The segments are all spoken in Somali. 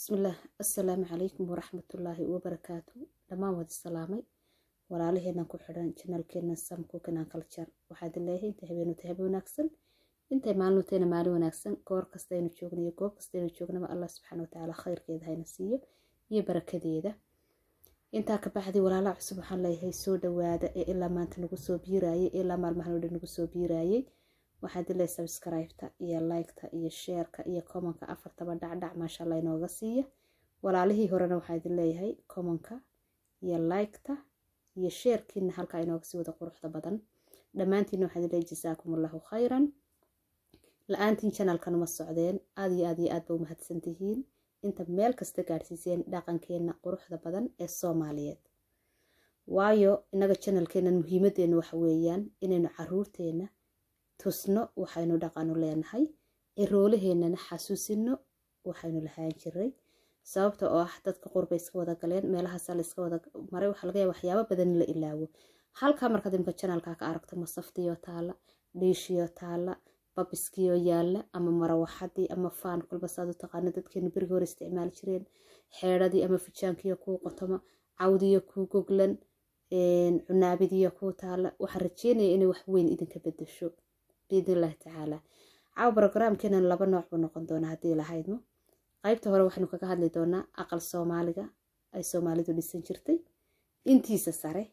بسم الله. السلام عليكم ورحمة الله وبركاته. لما ود السلامي ولا عليه إنك حران channel كنا سامكو كنا كلتشر وحد الله تهبين أكسن أنت معلومتين معلومة أكسن كور كستين وشوقنا يكور كستين وشوقنا ما الله سبحانه وتعالى خير كده هاي نسيه يبارك كده أنت كبعدي ولا لا سبحان الله هي سود وهذا إلا ما أنت نقصو بيراي إلا ما المحلول نقصو بيراي waxaad ilaa subscribe-ta iyo like-ta iyo share-ka iyo comment-ka afartaba dhacdhac maasha Allah inooga siiya walaalihii horena waxaad leeyahay comment-ka iyo like-ta iyo share-kiina halka inooga sii wada quruxda badan dhamaantiin waxaad leeyahay jazaakumullahu khayran la'aantiin channel-kan ma socdeen aad iyo aad ba u mahadsantihiin inta meel kasta gaarsiiseen dhaqankeena quruxda badan ee Soomaaliyeed waayo inaga channel-keena muhiimadeena waxa weeyaan inaynu caruurteena tusno waxaynu dhaqano leenahay iroolaheena xasuusino waxaynu lahaan jiray sababta oo ah dadka qurba iska wada galeen meelaha sal iska wada maray waxa laga yaabaa waxyaabo badan la ilaawo halka markaad imka channel-ka ka aragto masaftiyo taala dhiishiyo taala babiskiyo yaala ama marawaxadii ama faan kulba saad u taqaan dadkeena bariga hore isticmaal jireen xeeradii ama fijaankiyo ku qotoma cawdiyo ku goglan cunaabidiyo ku taala waxa rajeynaya inay wax weyn idinka bedesho بإذن الله تعالى عاو برنامج كنا لبا نوع بنقول دونا هدي لهايدمو قيبته هو وحنا كهاد لي دونا أقل سومالية أي سومالي دول السنجرتي إنتي سسرة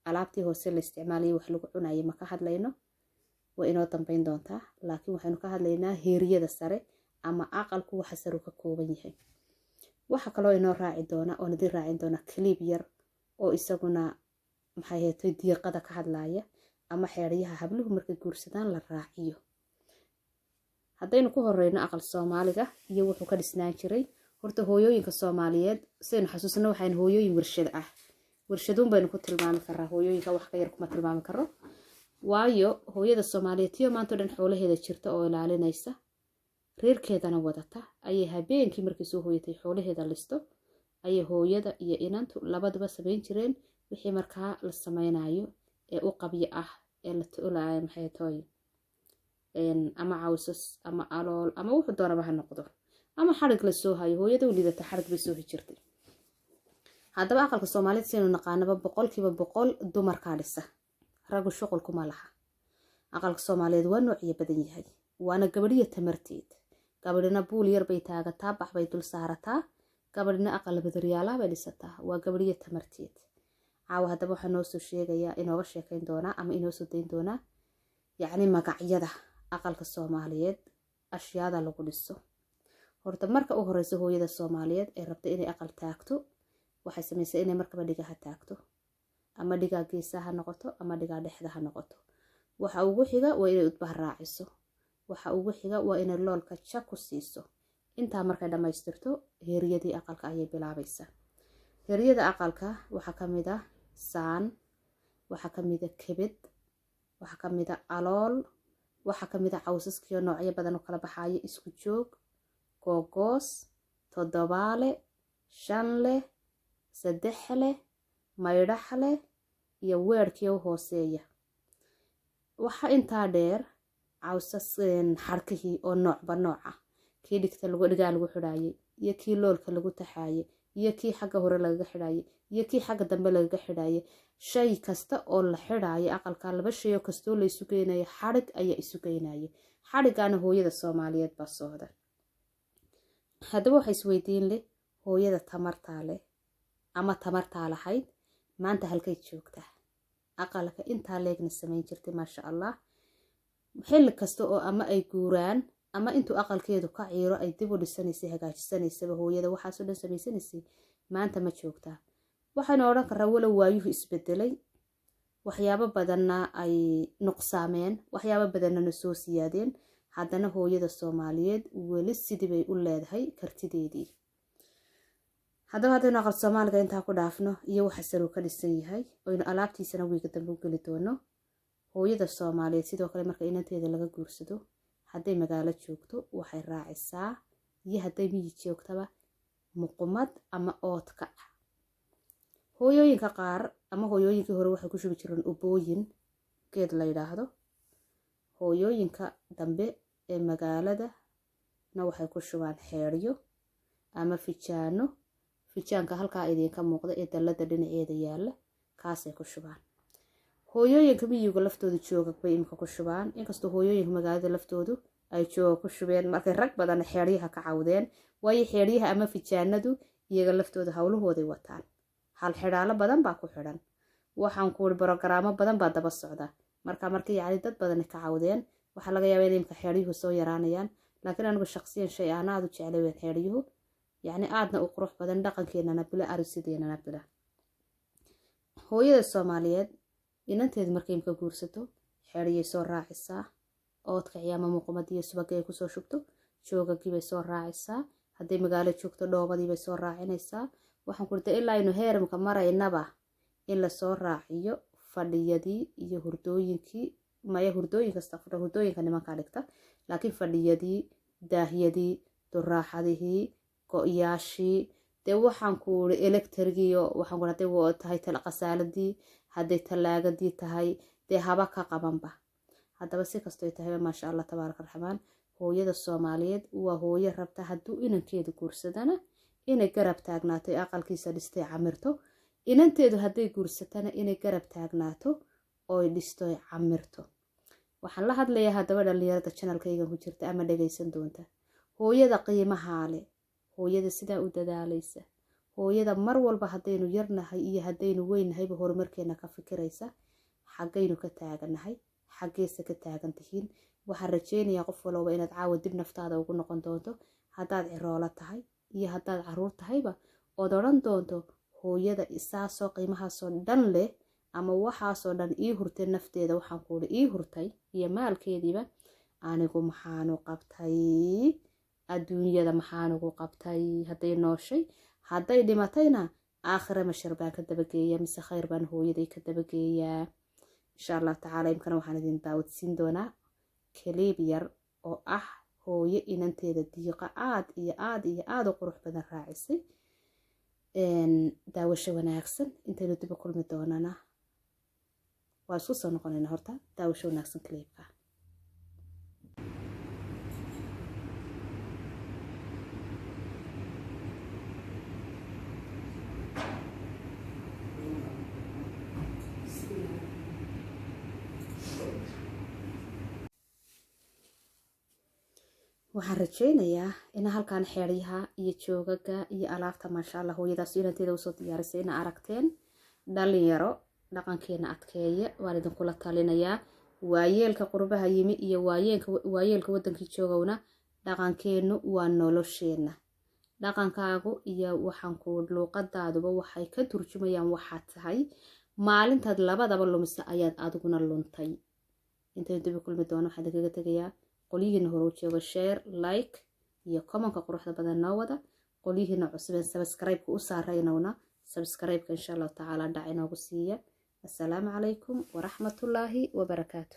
علابتي هو سل استعمالي وحلقنا أي مكهاد لينو وإنه تنبين دونتا لكن وحنا كهاد لينا هيرية السرة أما أقل كو حسروك كوبنيه وحكلو إنه راعي دونا أو ندير راعي دونا كليبير أو إسقنا محيطي ديقة كهاد لايه ama xeeriyaha habluhu markay guursadaan la raaciyo haddaynu ku horeyno aqal Soomaaliga iyo wuxuu ka dhisnaan jiray horta hooyooyinka Soomaaliyeed seen xasuusna waxaan hooyooyin warshad ah warshaduun baynu ku tilmaami karaa hooyooyinka wax ka yar kuma tilmaami karo waayo hooyada Soomaaliyeed iyo maanta dhan xoolaheeda jirta oo ilaalinaysa reerkeedana wadata ayay habeenkii markay soo hooyatay xoolaheeda listo ayay hooyada iyo inantu labadaba sameyn jireen wixii markaa la sameynayo ee u qabyo ah ee la tuulay maxay tahay ama cawsas ama alool ama wuxuu doonaba ha noqdo ama xarig la soo hayo hooyada u lidata xarig bay soo hijirtay haddaba aqalka Soomaaliyeed sinu naqaanaba 100% dumarka dhisa ragu shaqul kuma laha aqalka Soomaaliyeed waa noocyo badan yahay waana gabadhiya tamarteed gabadhina buul yar bay taagataa bax bay dul saarataa gabadhina aqal badariyaala bay dhisataa waa gabadhiya tamarteed عاو هذا بوح نوسو شيء يا إنه وش كين دونا أما إنه سودين دونا يعني مقعيده أقل كالصوماليات أشياء ذا لو قلصو هرت مركب أخرى هو يد الصوماليات ربط إني أقل تاكتو وحسمي سإني مركب دقها تاكتو أما دقها قيسها نقطه أما دقها دحدها نقطه وحوجها وإنه يطبح راعسو وحوجها وإن اللول كتشاكو سيسو إنتها مركب لما يسترتو هي ريدي أقل كأي بلعبيسة هي ريدي أقل كا وحكمده saan waxa kamida kibid waxa kamida alool waxa kamida cawsaskiyo noocyo badan oo kala baxay isku joog googos todobaale shanle saddexle maydhaxle iyo weerkiyo hooseeya waxa inta dheer cawsas xarkihii oo noocba nooca kii dhigta lagu dhigaa lagu xidhaayay iyo kii loolka lagu taxaayay iyo kii xagga hore laga xidhaayay iyo kii xagga dambe laga xidhaayay shay kasta oo la xidhaayay aqalka laba shay oo kasto la isu geenayo xarig ayaa isu geenayo xarigana hooyada Soomaaliyeed ba sooda hadaba waxa isweydiin leh hooyada tamarta leh ama tamarta lahayd maanta halkay joogtaa aqalka inta leegna sameyn jirtay ma sha Allah xil kasta oo ama ay guuraan ama intuu aqalkeedu ka ciiro ay dib u dhisanaysaa hagaajisanaysaa hooyada waxa soo dhan sameysanaysay maanta ma joogtaa waxaan oran karaa walow waayuhu isbedelay waxyaabo badanna ay nuqsaameen waxyaabo badanna soo siyaadeen haddana hooyada Soomaaliyeed weli sidii bay u leedahay kartideedii haddaba haddii aqal Soomaaliga inta ku dhaafno iyo waxa sare ka dhisan yahay oo in alaabtiisana wiiga dambe u gali doono hooyada Soomaaliyeed sidoo kale marka inanteeda laga guursado hadday magaalo joogto waxay raacisaa iyo hadday miyi joogtaba muqmad ama oodka hooyooyinka qaar ama hooyooyinkii hore waxay ku shubi jireen ubooyin geed la yiraahdo hooyooyinka dambe ee magaalada na waxay ku shubaan xeeriyo ama fijaano. fijaanka halkaa idinka muuqda ee dallada dhinaceeda yaalla kaasay ku shubaan. hooyooyinka miyiga laftooda jooga bay imika ku shubaan, inkastoo hooyooyinka magaalada laftoodu ay jooga ku shubeen markay rag badan xeeryaha ka cawdeen, waayo xeeryaha ama fijaanadu iyaga laftooda hawlahooday wataan. hal xidhaalo badan baa ku xidhan, waxaan ku brogaraamo badan baa daba socda. markii yacni dad badan ka cawdeen, waxaa laga yaabaa in imika xeeryuhu soo yaraanayaan, laakiin anigu shaqsiyan shay aan aad u jeclay weyn xeeryuhu, yacni aadna u qurux badan, dhaqankeenana bila, aragsideenana bila. hooyada Soomaaliyeed inanteedu markay imka guursato xeeryay soo raacisaa, oodka ciyaama muuqumadiyo subagay ay kusoo shubto, joogagii bay soo raacisaa, hadday magaalo joogto dhoobadii bay soo raacinaysaa. waxaan ku dhigtay ilaa aynu heeramka maraynaba in la soo raaciyo fadhiyadii iyo hurdooyinkii, maya hurdooyin kasta fadha, hurdooyinka nimanka dhigta, laakiin fadhiyadii, daahyadii, duraaxadihii, go-yaashii, dee waxaan ku iri electrigiyo, waxaan ku hadday tahay qasaaladii, hadday talaagadii tahay, dee haba ka qabanba. haddaba si kastoo tahay maasha Allah tabaaraka raxmaan, hooyada Soomaaliyeed waa hooyo rabta hadduu inankeedu guursadana inay garab taagnaato, aqalkiisa dhistay camirto. inanteedu hadday guursatana inay garab taagnaato oo dhistay camirto. waxaan la hadlayaa haddaba dhalinyarada channelkayga ku jirta ama dhageysan doonta, hooyada qiimaha leh, hooyada sidaa u dadaalaysa, hooyada mar walba haddaynu yarnahay iyo haddaynu weynahayba horumarkeena ka fikiraysa, xaggaynu ka taaganahay, xaggeesa ka taagan tihiin. waxaan rajeynayaa qof walba inaad caawa dib naftaada ugu noqon doonto, haddaad ciroolo tahay iyo haddaad caruur tahayba, ood odhan doonto hooyada isaasoo qiimahaasoo dhan leh ama waxaasoo dhan ii hurtay nafteeda, waxaan ku iri ii hurtay iyo maalkeediiba, anigu maxaanu qabtay adduunyada, maxaanugu qabtay hadday nooshay, hadday dhimatayna aakhira mashar baan ka dabageeyaa mise khayr baan hooyaday ka dabageeyaa. insha Allah tacaala imkana waxaan idin daawadsiin doonaa kaliib yar oo ah hooyo inanteeda diiqa aad iyo aad iyo aad u qurux badan raacisay. daawasho wanaagsan, intaynu dib u kulmi doonana waa isku soo noqonayna. horta daawasho wanaagsan kaliibka. waxaan rajeynayaa in halkan xeeryaha iyo joogaga iyo alaabta maasha Allah hooyadaas inanteeda usoo diyaarisay ina aragteen. dhalinyaro dhaqankeena adkeeya waan idinkula talinayaa. waayeelka qurbaha yimi iyo waayeelka wadankii joogowna, dhaqankeenu waa nolosheena. dhaqankaagu iyo waxaan ku luuqadaaduba waxay ka turjumayaan waxaad tahay. maalintaad labadaba lumisa ayaad adiguna luntay. intaynu dib u kulmi doono waxaan idinkaga tegayaa qolyihiina hore u jooga share, like iyo commentka quruxda badan noo wada. qolyihiina cusubeen subscribe-ka u saaraynowna subscribe-ka insha Allah tacaala dhac inoogu siiya. assalaamu calaykum waraxmatullaahi wabarakaatu.